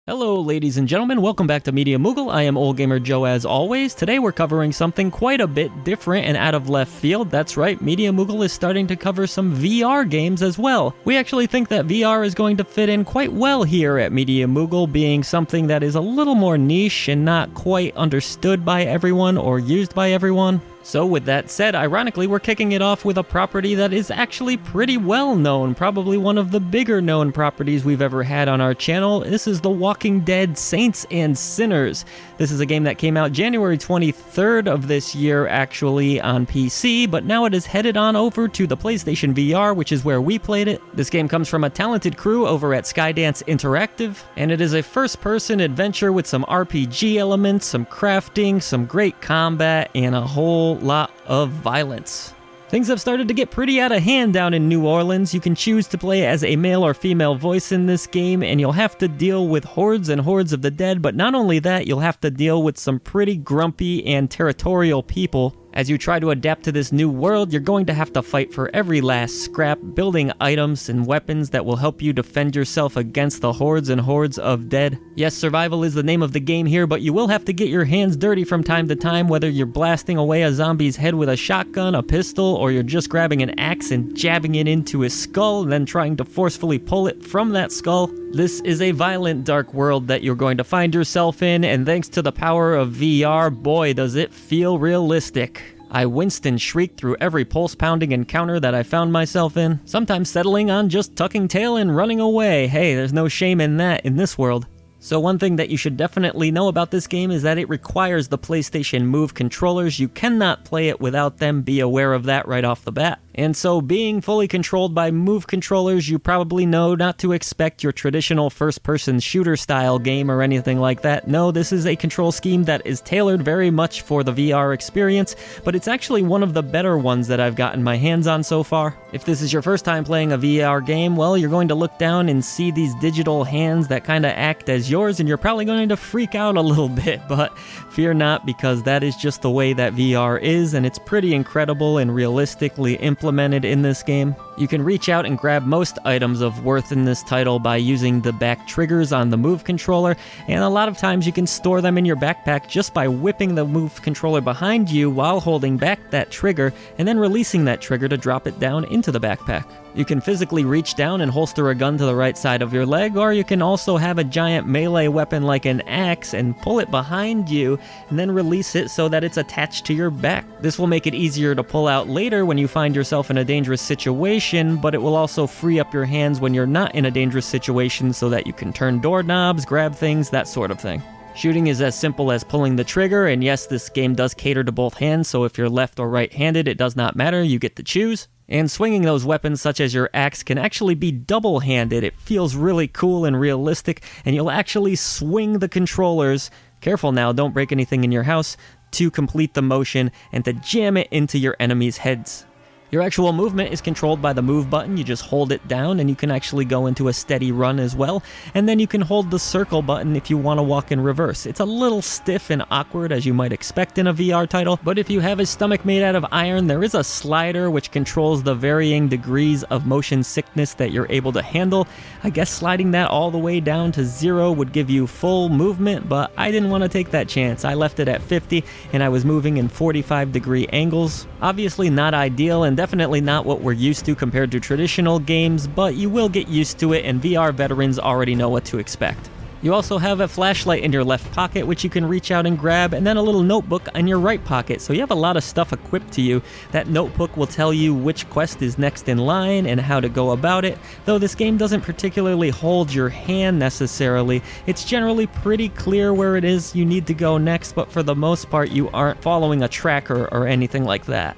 Hello ladies and gentlemen, welcome back to Media Moogle. I am Ole Gamer Joe as always. Today we're covering something quite a bit different and out of left field. That's right, Media Moogle is starting to cover some VR games as well. We actually think that VR is going to fit in quite well here at Media Moogle, being something that is a little more niche and not quite understood by everyone or used by everyone. So with that said, ironically, we're kicking it off with a property that is actually pretty well known, probably one of the bigger known properties we've ever had on our channel. This is The Walking Dead Saints and Sinners. This is a game that came out January 23rd of this year actually on PC, but now it is headed on over to the PlayStation VR, which is where we played it. This game comes from a talented crew over at Skydance Interactive, and it is a first-person adventure with some RPG elements, some crafting, some great combat, and a whole lot of violence. Things have started to get pretty out of hand down in New Orleans. You can choose to play as a male or female voice in this game, and you'll have to deal with hordes and hordes of the dead, but not only that, you'll have to deal with some pretty grumpy and territorial people. As you try to adapt to this new world, you're going to have to fight for every last scrap, building items and weapons that will help you defend yourself against the hordes and hordes of dead. Yes, survival is the name of the game here, but you will have to get your hands dirty from time to time, whether you're blasting away a zombie's head with a shotgun, a pistol, or you're just grabbing an axe and jabbing it into his skull and then trying to forcefully pull it from that skull. This is a violent, dark world that you're going to find yourself in, and thanks to the power of VR, boy, does it feel realistic. I winced and shrieked through every pulse-pounding encounter that I found myself in, sometimes settling on just tucking tail and running away. Hey, there's no shame in that in this world. So one thing that you should definitely know about this game is that it requires the PlayStation Move controllers. You cannot play it without them. Be aware of that right off the bat. And so being fully controlled by Move controllers, you probably know not to expect your traditional first-person shooter style game or anything like that. No, this is a control scheme that is tailored very much for the VR experience, but it's actually one of the better ones that I've gotten my hands on so far. If this is your first time playing a VR game, well, you're going to look down and see these digital hands that kind of act as yours, and you're probably going to freak out a little bit, but fear not, because that is just the way that VR is, and it's pretty incredible and realistically implemented in this game. You can reach out and grab most items of worth in this title by using the back triggers on the Move controller, and a lot of times you can store them in your backpack just by whipping the Move controller behind you while holding back that trigger and then releasing that trigger to drop it down into the backpack. You can physically reach down and holster a gun to the right side of your leg, or you can also have a giant melee weapon like an axe and pull it behind you and then release it so that it's attached to your back. This will make it easier to pull out later when you find yourself in a dangerous situation, but it will also free up your hands when you're not in a dangerous situation so that you can turn doorknobs, grab things, that sort of thing. Shooting is as simple as pulling the trigger, and yes, this game does cater to both hands, so if you're left or right-handed, it does not matter, you get to choose. And swinging those weapons such as your axe can actually be double-handed. It feels really cool and realistic, and you'll actually swing the controllers, careful now, don't break anything in your house, to complete the motion and to jam it into your enemies' heads. Your actual movement is controlled by the Move button. You just hold it down and you can actually go into a steady run as well. And then you can hold the circle button if you want to walk in reverse. It's a little stiff and awkward as you might expect in a VR title, but if you have a stomach made out of iron, there is a slider which controls the varying degrees of motion sickness that you're able to handle. I guess sliding that all the way down to 0 would give you full movement, but I didn't want to take that chance. I left it at 50 and I was moving in 45-degree angles. Obviously not ideal and definitely not what we're used to compared to traditional games, but you will get used to it, and VR veterans already know what to expect. You also have a flashlight in your left pocket which you can reach out and grab, and then a little notebook in your right pocket, so you have a lot of stuff equipped to you. That notebook will tell you which quest is next in line and how to go about it, though this game doesn't particularly hold your hand necessarily. It's generally pretty clear where it is you need to go next, but for the most part you aren't following a tracker or anything like that.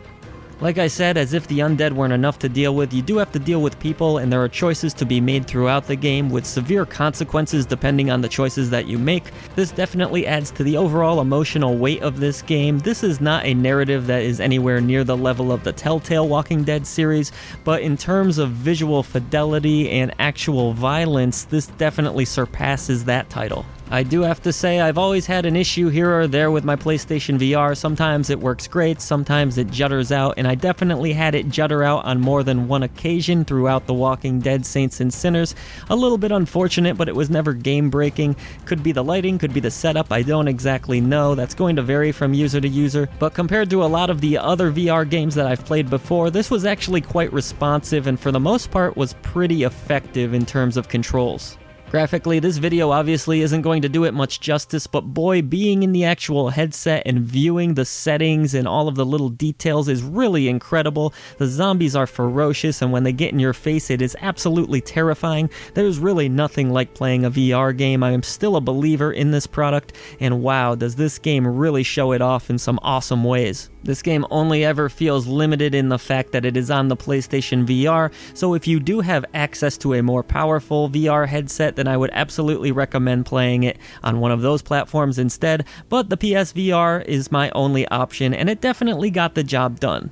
Like I said, as if the undead weren't enough to deal with, you do have to deal with people, and there are choices to be made throughout the game with severe consequences depending on the choices that you make. This definitely adds to the overall emotional weight of this game. This is not a narrative that is anywhere near the level of the Telltale Walking Dead series, but in terms of visual fidelity and actual violence, this definitely surpasses that title. I do have to say I've always had an issue here or there with my PlayStation VR. Sometimes it works great, sometimes it judders out, and I definitely had it judder out on more than one occasion throughout The Walking Dead Saints and Sinners. A little bit unfortunate, but it was never game-breaking. Could be the lighting, could be the setup, I don't exactly know. That's going to vary from user to user, but compared to a lot of the other VR games that I've played before, this was actually quite responsive and for the most part was pretty effective in terms of controls. Graphically, this video obviously isn't going to do it much justice, but boy, being in the actual headset and viewing the settings and all of the little details is really incredible. The zombies are ferocious, and when they get in your face, it is absolutely terrifying. There's really nothing like playing a VR game. I am still a believer in this product, and wow, does this game really show it off in some awesome ways. This game only ever feels limited in the fact that it is on the PlayStation VR, so if you do have access to a more powerful VR headset, then I would absolutely recommend playing it on one of those platforms instead, but the PSVR is my only option, and it definitely got the job done.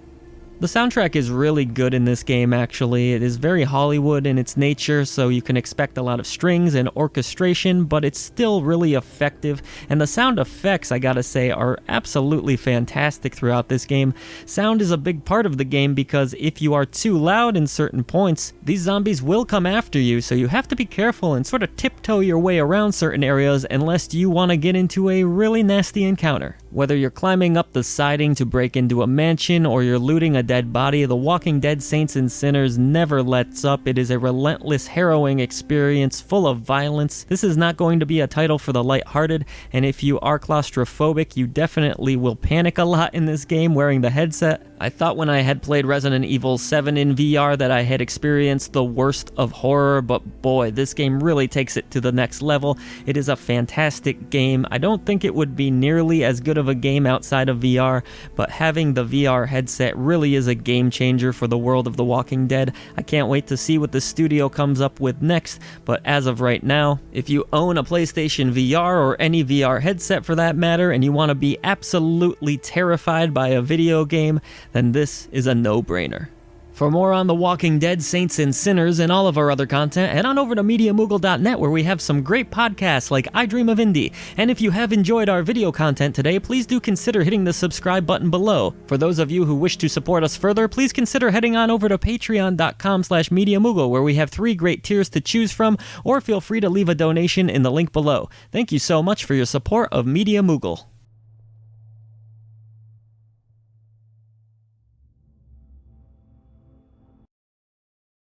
The soundtrack is really good in this game, actually. It is very Hollywood in its nature, so you can expect a lot of strings and orchestration, but it's still really effective, and the sound effects, I gotta say, are absolutely fantastic throughout this game. Sound is a big part of the game because if you are too loud in certain points, these zombies will come after you, so you have to be careful and sort of tiptoe your way around certain areas unless you want to get into a really nasty encounter. Whether you're climbing up the siding to break into a mansion or you're looting a dead body, The Walking Dead Saints and Sinners never lets up. It is a relentless, harrowing experience full of violence. This is not going to be a title for the lighthearted, and if you are claustrophobic, you definitely will panic a lot in this game wearing the headset. I thought when I had played Resident Evil 7 in VR that I had experienced the worst of horror, but boy, this game really takes it to the next level. It is a fantastic game. I don't think it would be nearly as good of a game outside of VR, but having the VR headset really is a game changer for the world of The Walking Dead. I can't wait to see what the studio comes up with next, but as of right now, if you own a PlayStation VR or any VR headset for that matter, and you want to be absolutely terrified by a video game, then this is a no-brainer. For more on The Walking Dead, Saints and Sinners, and all of our other content, head on over to MediaMoogle.net where we have some great podcasts like I Dream of Indie. And if you have enjoyed our video content today, please do consider hitting the subscribe button below. For those of you who wish to support us further, please consider heading on over to patreon.com/MediaMoogle where we have 3 great tiers to choose from, or feel free to leave a donation in the link below. Thank you so much for your support of Media Moogle.